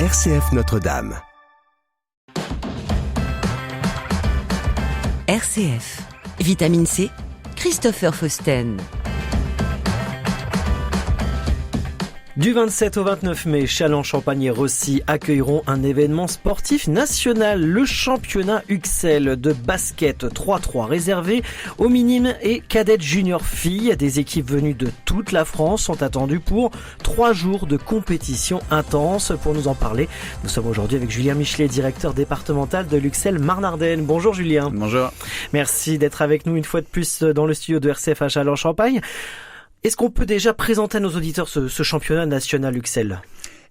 RCF Notre-Dame. RCF. Vitamine C, Christopher Fausten. Du 27 au 29 mai, Châlons-Champagne et Rossi accueilleront un événement sportif national, le championnat UXL de basket 3-3 réservé aux minimes et cadettes junior filles. Des équipes venues de toute la France sont attendues pour 3 jours de compétition intense. Pour nous en parler, nous sommes aujourd'hui avec Julien Michelet, directeur départemental de l'UXL Marne-Ardenne. Bonjour Julien. Bonjour. Merci d'être avec nous une fois de plus dans le studio de RCF à Châlons-Champagne. Est-ce qu'on peut déjà présenter à nos auditeurs ce championnat national UXL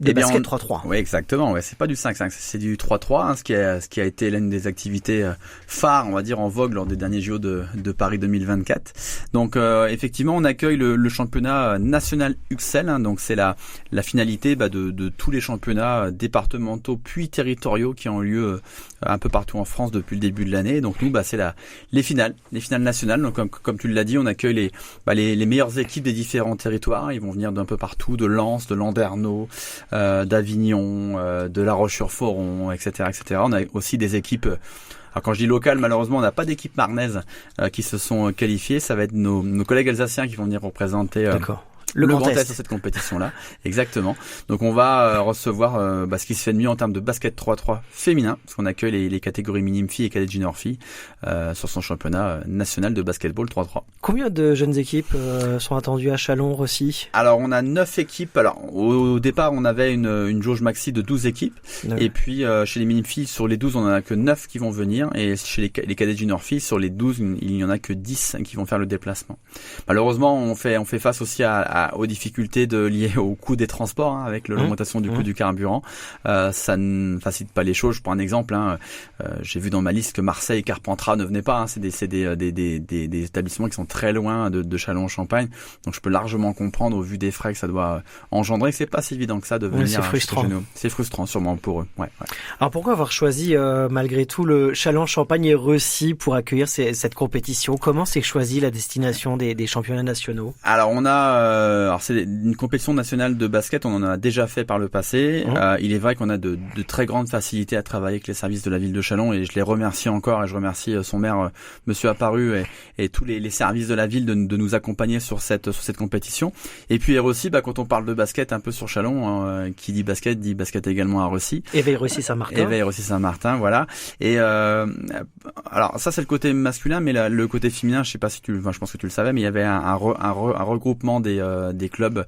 de basket 3-3? Oui, exactement. Ouais, c'est pas du 5-5, c'est du 3-3, hein, ce qui a été l'une des activités phares, on va dire, en vogue lors des derniers JO de Paris 2024. Donc, effectivement, on accueille le championnat national UXL. Hein, donc, c'est la finalité de tous les championnats départementaux puis territoriaux qui ont lieu un peu partout en France depuis le début de l'année. Donc, nous, c'est les finales nationales. Donc, comme tu l'as dit, on accueille les meilleures équipes des différents territoires. Ils vont venir d'un peu partout, de Lens, de Landerneau, d'Avignon, de La Roche-sur-Foron, etc., etc. On a aussi des équipes. Alors quand je dis locales, malheureusement, on n'a pas d'équipe marnaise qui se sont qualifiées. Ça va être nos collègues alsaciens qui vont venir représenter. D'accord. Le Grand Est sur cette compétition-là, exactement. Donc on va recevoir ce qui se fait de mieux en termes de basket 3-3 féminin, parce qu'on accueille les catégories minimes filles et cadettes junior filles sur son championnat national de basketball 3-3. Combien de jeunes équipes sont attendues à Châlons-Rossi? Alors on a 9 équipes. Alors au départ on avait une jauge maxi de 12 équipes, et puis chez les minimes filles sur les 12 on en a que 9 qui vont venir, et chez les cadettes junior filles sur les 12 il n'y en a que 10 qui vont faire le déplacement. Malheureusement on fait face aussi aux difficultés liées au coût des transports, hein, avec l'augmentation du coût du carburant. Ça ne facilite pas les choses. Je prends un exemple. J'ai vu dans ma liste que Marseille et Carpentras ne venaient pas. Hein. C'est des établissements qui sont très loin de Châlons-en-Champagne. Donc je peux largement comprendre au vu des frais que ça doit engendrer. C'est pas si évident que ça de venir. C'est frustrant. C'est frustrant sûrement pour eux. Ouais. Alors pourquoi avoir choisi malgré tout le Châlons-Champagne et Rossi pour accueillir cette compétition? Comment s'est choisie la destination des championnats nationaux? Alors on a c'est une compétition nationale de basket, on en a déjà fait par le passé. Il est vrai qu'on a de très grandes facilités à travailler avec les services de la ville de Châlons, et je les remercie encore, et je remercie son maire, Monsieur Apparu, et tous les services de la ville de nous accompagner sur cette compétition. Et puis Rossi, quand on parle de basket un peu sur Châlons, qui dit basket également à Rossi. Éveil Rossi Saint-Martin, voilà. Et alors ça c'est le côté masculin, mais le côté féminin, je pense que tu le savais, mais il y avait un regroupement des clubs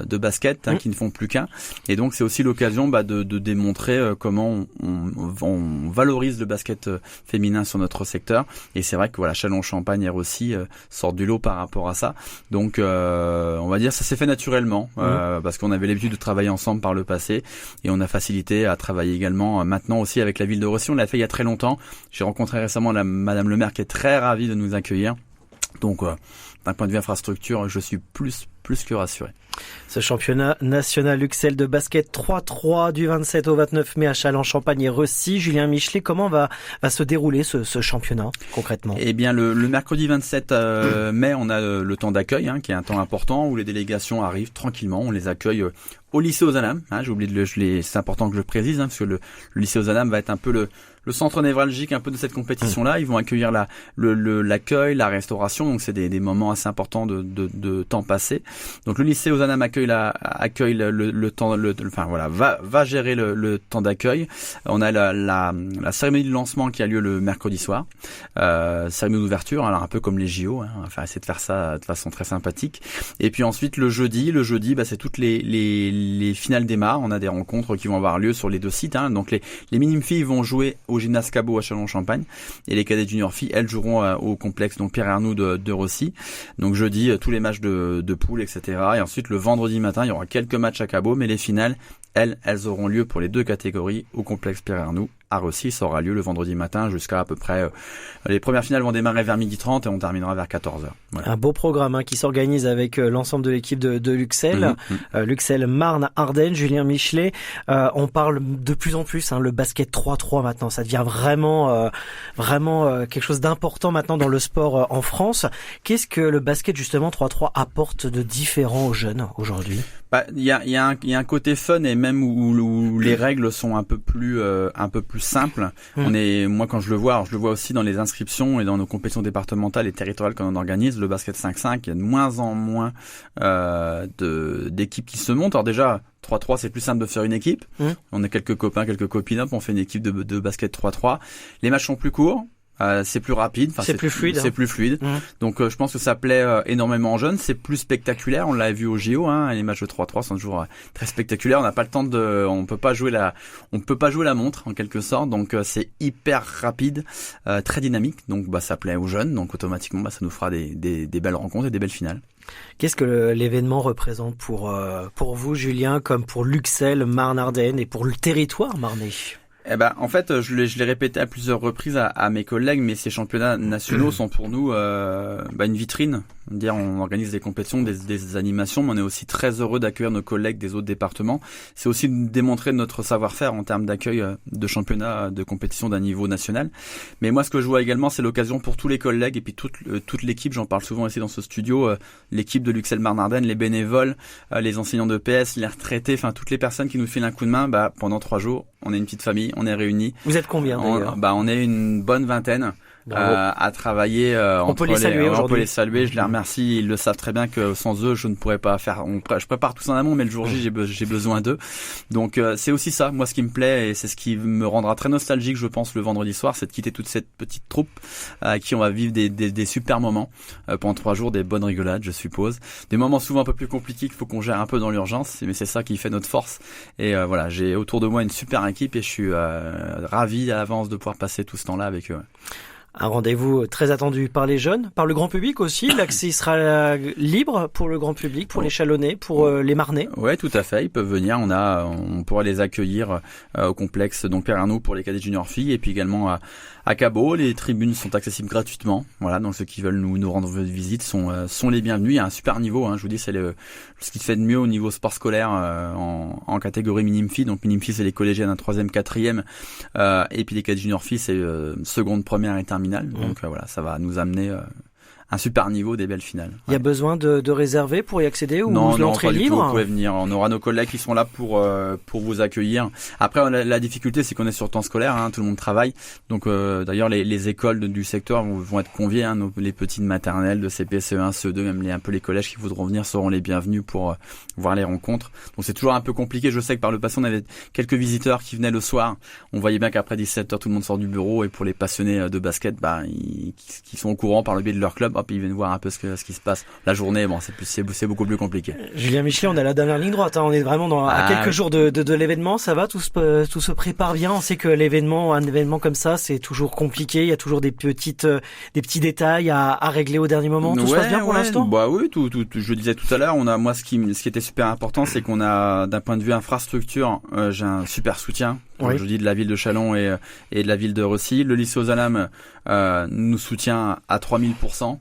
de basket qui ne font plus qu'un, et donc c'est aussi l'occasion de démontrer comment on valorise le basket féminin sur notre secteur. Et c'est vrai que Châlons-Champagne et Rossi sortent du lot par rapport à ça. Donc on va dire ça s'est fait naturellement, parce qu'on avait l'habitude de travailler ensemble par le passé, et on a facilité à travailler également maintenant aussi avec la ville de Rossi. On l'a fait il y a très longtemps. J'ai rencontré récemment Madame le maire qui est très ravie de nous accueillir. Donc d'un point de vue infrastructure, je suis plus que rassuré. Ce championnat national UXL de basket 3-3 du 27 au 29 mai à Châlons-Champagne et Rossi. Julien Michelet, comment va se dérouler ce championnat concrètement? Eh bien, le mercredi 27 mai, on a le temps d'accueil, qui est un temps important où les délégations arrivent tranquillement. On les accueille au lycée Ozanam. J'ai oublié c'est important que je le précise, parce que le lycée Ozanam va être un peu le centre névralgique un peu de cette compétition-là. Ils vont accueillir l'accueil, la restauration. Donc c'est des moments assez importants de temps passé. Donc le lycée Ozanam accueille le temps, va gérer le temps d'accueil. On a la cérémonie de lancement qui a lieu le mercredi soir. Cérémonie d'ouverture, alors un peu comme les JO. On va essayer de faire ça de façon très sympathique. Et puis ensuite le jeudi, c'est toutes les finales démarrent. On a des rencontres qui vont avoir lieu sur les deux sites. Donc les minimes filles vont jouer au gymnase Cabot à Châlons-en-Champagne, et les cadettes junior filles, elles joueront au complexe Pierre Arnoux de Rossi. Donc jeudi, tous les matchs de poule, etc. Et ensuite le vendredi matin, il y aura quelques matchs à Cabot, mais les finales, elles auront lieu pour les deux catégories au complexe Pierre Arnoux à Rossi. Ça aura lieu le vendredi matin jusqu'à à peu près... les premières finales vont démarrer vers 12h30 et on terminera vers 14h. Voilà. Un beau programme qui s'organise avec l'ensemble de l'équipe de l'UXL. L'UXL Marne-Ardenne, Julien Michelet. On parle de plus en plus, le basket 3-3 maintenant. Ça devient vraiment quelque chose d'important maintenant dans le sport en France. Qu'est-ce que le basket justement 3-3 apporte de différent aux jeunes aujourd'hui? Il y a un côté fun et même où les règles sont un peu plus simples. Moi quand je le vois aussi dans les inscriptions et dans nos compétitions départementales et territoriales qu'on organise, le basket 5-5, il y a de moins en moins d'équipes qui se montent. Alors déjà 3-3, c'est plus simple de faire une équipe. On est quelques copains, quelques copines, on fait une équipe de basket 3-3. Les matchs sont plus courts. C'est plus rapide, c'est plus fluide. C'est plus fluide. Donc je pense que ça plaît énormément aux jeunes. C'est plus spectaculaire. On l'a vu au JO. Les matchs de 3-3 sont toujours très spectaculaires. On n'a pas le temps on peut pas jouer la montre en quelque sorte. Donc c'est hyper rapide, très dynamique. Donc ça plaît aux jeunes. Donc automatiquement ça nous fera des belles rencontres et des belles finales. Qu'est-ce que l'événement représente pour vous, Julien, comme pour l'Uxel Marne-Ardenne et pour le territoire marnais? En fait, je l'ai répété à plusieurs reprises à mes collègues, mais ces championnats nationaux sont pour nous une vitrine. On organise des compétitions, des animations, mais on est aussi très heureux d'accueillir nos collègues des autres départements. C'est aussi de démontrer notre savoir-faire en termes d'accueil de championnats, de compétitions d'un niveau national. Mais moi, ce que je vois également, c'est l'occasion pour tous les collègues et puis toute l'équipe. J'en parle souvent ici dans ce studio. L'équipe de l'Uxel Marne-Ardenne, les bénévoles, les enseignants de PS, les retraités, enfin toutes les personnes qui nous filent un coup de main. Pendant 3 jours, on est une petite famille, on est réunis. Vous êtes combien d'ailleurs? On est une bonne vingtaine. À travailler on peut les saluer aujourd'hui. On peut les saluer, je les remercie, ils le savent très bien que sans eux je ne pourrais pas faire. Je prépare tout en amont, mais le jour J j'ai besoin d'eux. Donc c'est aussi ça, moi ce qui me plaît et c'est ce qui me rendra très nostalgique, je pense, le vendredi soir, c'est de quitter toute cette petite troupe à qui on va vivre des super moments pendant 3 jours, des bonnes rigolades, je suppose, des moments souvent un peu plus compliqués qu'il faut qu'on gère un peu dans l'urgence, mais c'est ça qui fait notre force. Et voilà, j'ai autour de moi une super équipe et je suis ravi à l'avance de pouvoir passer tout ce temps-là avec eux. Un rendez-vous très attendu par les jeunes, par le grand public aussi. L'accès sera libre pour le grand public, pour les Chalonnais, pour les Marnais. Ouais, tout à fait. Ils peuvent venir. On pourra les accueillir au complexe donc Pierre Arnaud pour les cadets juniors filles et puis également à Cabot. Les tribunes sont accessibles gratuitement. Voilà, donc ceux qui veulent nous rendre visite sont les bienvenus. Il y a un super niveau. Je vous dis, c'est ce qui se fait de mieux au niveau sport scolaire en catégorie minime filles. Donc minime filles, c'est les collégiennes, 3e, 4e, et puis les cadets juniors filles, c'est seconde, première et terminale. Donc voilà, ça va nous amener un super niveau, des belles finales. Il y a besoin de réserver pour y accéder ou non, l'entrée pas du libre? Tout, vous pouvez venir. On aura nos collègues qui sont là pour vous accueillir. Après, la difficulté, c'est qu'on est sur temps scolaire, tout le monde travaille. Donc d'ailleurs, les écoles du secteur vont être conviées. Les petites maternelles de CP, CE1, CE2, même un peu les collèges qui voudront venir seront les bienvenus pour voir les rencontres. Donc c'est toujours un peu compliqué. Je sais que par le passé, on avait quelques visiteurs qui venaient le soir. On voyait bien qu'après 17h, tout le monde sort du bureau et pour les passionnés de basket, qui sont au courant par le biais de leur club, ils viennent voir un peu ce qui se passe la journée. C'est beaucoup plus compliqué. Julien Michelet, on a la dernière ligne droite. On est vraiment à quelques jours de l'événement. Ça va, tout se prépare bien. On sait que un événement comme ça, c'est toujours compliqué. Il y a toujours des petits détails à régler au dernier moment. Tout se passe bien pour l'instant? Oui, tout. Je le disais tout à l'heure. Moi, ce qui était super important, c'est qu'on a, d'un point de vue infrastructure, j'ai un super soutien. Oui. Je dis de la ville de Châlons et de la ville de Recy. Le lycée aux Alam nous soutient à 3000%.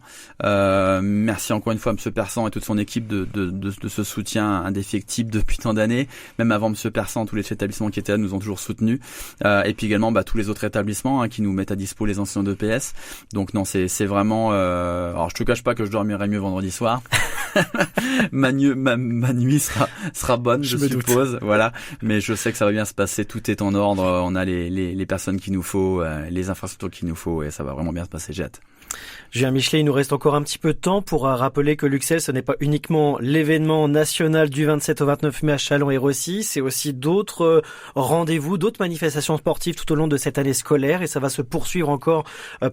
Merci encore une fois à M. Persan et toute son équipe de ce soutien indéfectible depuis tant d'années. Même avant M. Persan, tous les établissements qui étaient là nous ont toujours soutenus. Et puis également tous les autres établissements qui nous mettent à dispo les enseignants de PS. Donc non, c'est vraiment... Alors je te cache pas que je dormirai mieux vendredi soir. ma nuit sera bonne, je suppose. Voilà. Mais je sais que ça va bien se passer. Tout est en ordre. On a les personnes qu'il nous faut, les infrastructures qu'il nous faut et ça va vraiment bien se passer. J'ai hâte. Julien Michelet, il nous reste encore un petit peu de temps pour rappeler que l'Uxel, ce n'est pas uniquement l'événement national du 27 au 29 mai à Châlons et Recy, c'est aussi d'autres rendez-vous, d'autres manifestations sportives tout au long de cette année scolaire et ça va se poursuivre encore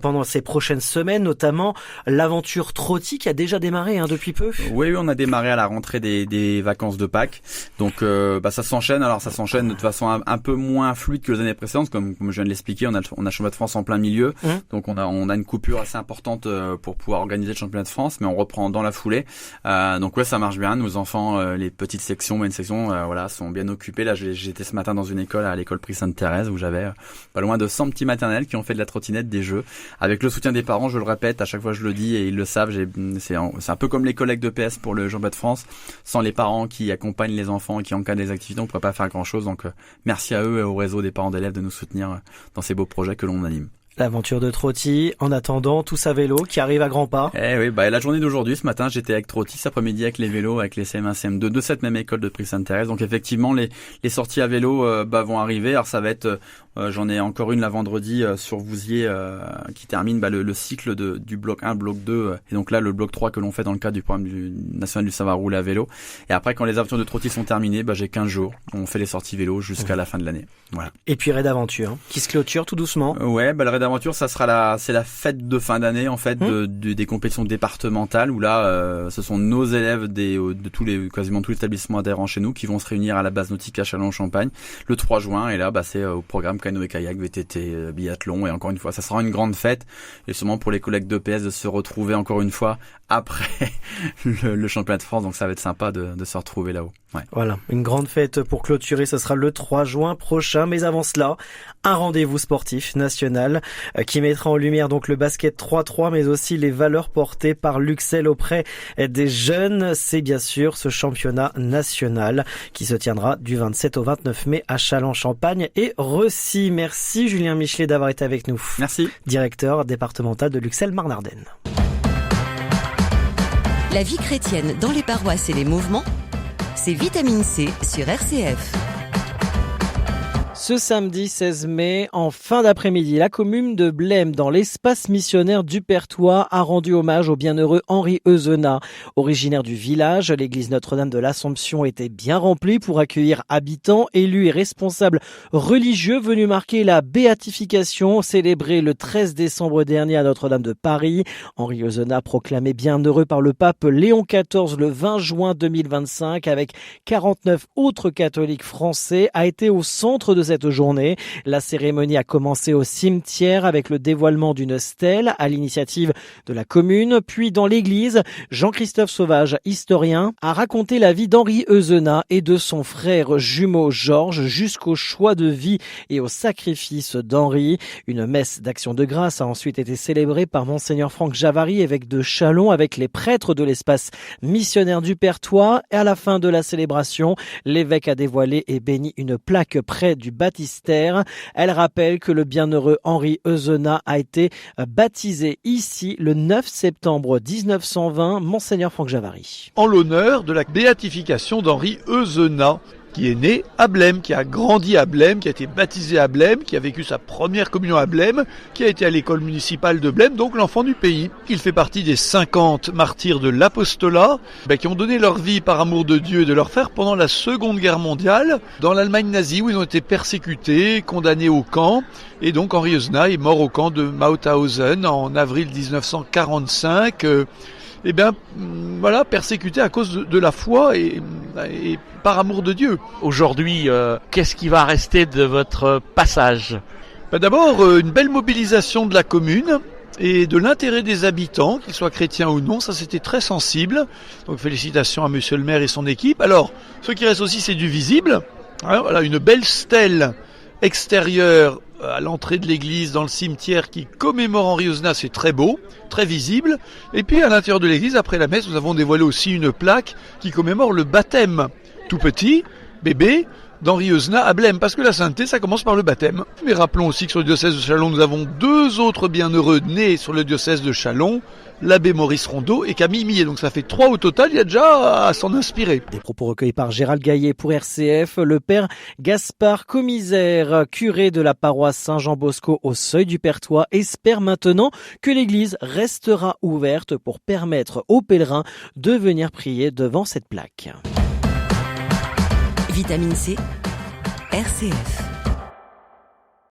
pendant ces prochaines semaines, notamment l'aventure Trotti qui a déjà démarré depuis peu. Oui, on a démarré à la rentrée des vacances de Pâques, donc ça s'enchaîne. Alors ça s'enchaîne de façon un peu moins fluide que les années précédentes, comme je viens de l'expliquer, on a le championnat de France en plein milieu, donc on a une coupure assez importante pour pouvoir organiser le championnat de France, mais on reprend dans la foulée. Donc ouais, ça marche bien. Nos enfants, les petites sections, moyennes sections, sont bien occupés. Là, j'étais ce matin dans une école à l'école Prix Sainte-Thérèse où j'avais pas loin de 100 petits maternels qui ont fait de la trottinette, des jeux, avec le soutien des parents. Je le répète, à chaque fois je le dis et ils le savent. C'est un peu comme les collègues de PS pour le championnat de France. Sans les parents qui accompagnent les enfants et qui encadrent les activités, on ne pourrait pas faire grand chose. Donc merci à eux et au réseau des parents d'élèves de nous soutenir dans ces beaux projets que l'on anime. L'aventure de Trotti, en attendant, tous à vélo, qui arrive à grands pas. Oui, la journée d'aujourd'hui, ce matin, j'étais avec Trotti, cet après-midi avec les vélos, avec les CM1, CM2 de cette même école de Prix Sainte-Thérèse. Donc effectivement, les sorties à vélo vont arriver. Alors ça va être, j'en ai encore une là vendredi sur Vouziers qui termine le cycle du bloc 1, bloc 2, et donc là le bloc 3 que l'on fait dans le cadre du programme national du savoir rouler à vélo. Et après, quand les aventures de Trotti sont terminées, j'ai 15 jours. On fait les sorties vélo jusqu'à la fin de l'année. Voilà. Et puis Raid Aventure, qui se clôture tout doucement. Le Raid Aventure, ça sera c'est la fête de fin d'année en fait des compétitions départementales où là ce sont nos élèves de quasiment tous les établissements adhérents chez nous qui vont se réunir à la base nautique à Châlons-en-Champagne le 3 juin et là c'est au programme canoë-kayak, VTT, biathlon et encore une fois ça sera une grande fête et sûrement pour les collègues d'EPS de se retrouver encore une fois après le championnat de France, donc ça va être sympa de se retrouver là-haut. Ouais. Voilà, une grande fête pour clôturer, ce sera le 3 juin prochain, mais avant cela, un rendez-vous sportif national qui mettra en lumière donc le basket 3-3, mais aussi les valeurs portées par l'Uxel auprès des jeunes. C'est bien sûr ce championnat national qui se tiendra du 27 au 29 mai à Châlons-Champagne et Recy. Merci Julien Michelet d'avoir été avec nous. Merci. Directeur départemental de l'Uxel Marne-Ardenne. La vie chrétienne dans les paroisses et les mouvements, c'est Vitamine C sur RCF. Ce samedi 16 mai, en fin d'après-midi, la commune de Blême, dans l'espace missionnaire du Perthois, a rendu hommage au bienheureux Henri Euzenat. Originaire du village, l'église Notre-Dame de l'Assomption était bien remplie pour accueillir habitants, élus et responsables religieux venus marquer la béatification célébrée le 13 décembre dernier à Notre-Dame de Paris. Henri Euzenat, proclamé bienheureux par le pape Léon XIV le 20 juin 2025 avec 49 autres catholiques français, a été au centre de cette journée. La cérémonie a commencé au cimetière avec le dévoilement d'une stèle à l'initiative de la commune. Puis dans l'église, Jean-Christophe Sauvage, historien, a raconté la vie d'Henri Euzenat et de son frère jumeau Georges jusqu'au choix de vie et au sacrifice d'Henri. Une messe d'action de grâce a ensuite été célébrée par Monseigneur Franck Javary, évêque de Châlons, avec les prêtres de l'espace missionnaire du Perthois. Et à la fin de la célébration, l'évêque a dévoilé et béni une plaque près du baptistère. Elle rappelle que le bienheureux Henri Euzenat a été baptisé ici le 9 septembre 1920, Monseigneur Franck Javary. En l'honneur de la béatification d'Henri Euzenat, qui est né à Blême, qui a grandi à Blême, qui a été baptisé à Blême, qui a vécu sa première communion à Blême, qui a été à l'école municipale de Blême, donc l'enfant du pays. Il fait partie des 50 martyrs de l'apostolat, qui ont donné leur vie par amour de Dieu et de leurs frères pendant la Seconde Guerre mondiale, dans l'Allemagne nazie, où ils ont été persécutés, condamnés au camp. Et donc Henri Euzenat est mort au camp de Mauthausen en avril 1945. Persécuté à cause de la foi et par amour de Dieu. Aujourd'hui, qu'est-ce qui va rester de votre passage ? D'abord, une belle mobilisation de la commune et de l'intérêt des habitants, qu'ils soient chrétiens ou non, ça c'était très sensible. Donc félicitations à monsieur le maire et son équipe. Alors, ce qui reste aussi, c'est du visible. Voilà, une belle stèle extérieure à l'entrée de l'église, dans le cimetière qui commémore Henri Euzenat, c'est très beau, très visible. Et puis à l'intérieur de l'église, après la messe, nous avons dévoilé aussi une plaque qui commémore le baptême, tout petit, bébé, d'Henri Euzenat à Blême, parce que la sainteté, ça commence par le baptême. Mais rappelons aussi que sur le diocèse de Châlons, nous avons 2 autres bienheureux nés sur le diocèse de Châlons, l'abbé Maurice Rondeau et Camille Millet. Donc ça fait 3 au total, il y a déjà à s'en inspirer. Des propos recueillis par Gérald Gaillet pour RCF. Le père Gaspard Commisère, curé de la paroisse Saint-Jean-Bosco au Seuil du Perthois, espère maintenant que l'église restera ouverte pour permettre aux pèlerins de venir prier devant cette plaque. Vitamine C, RCF.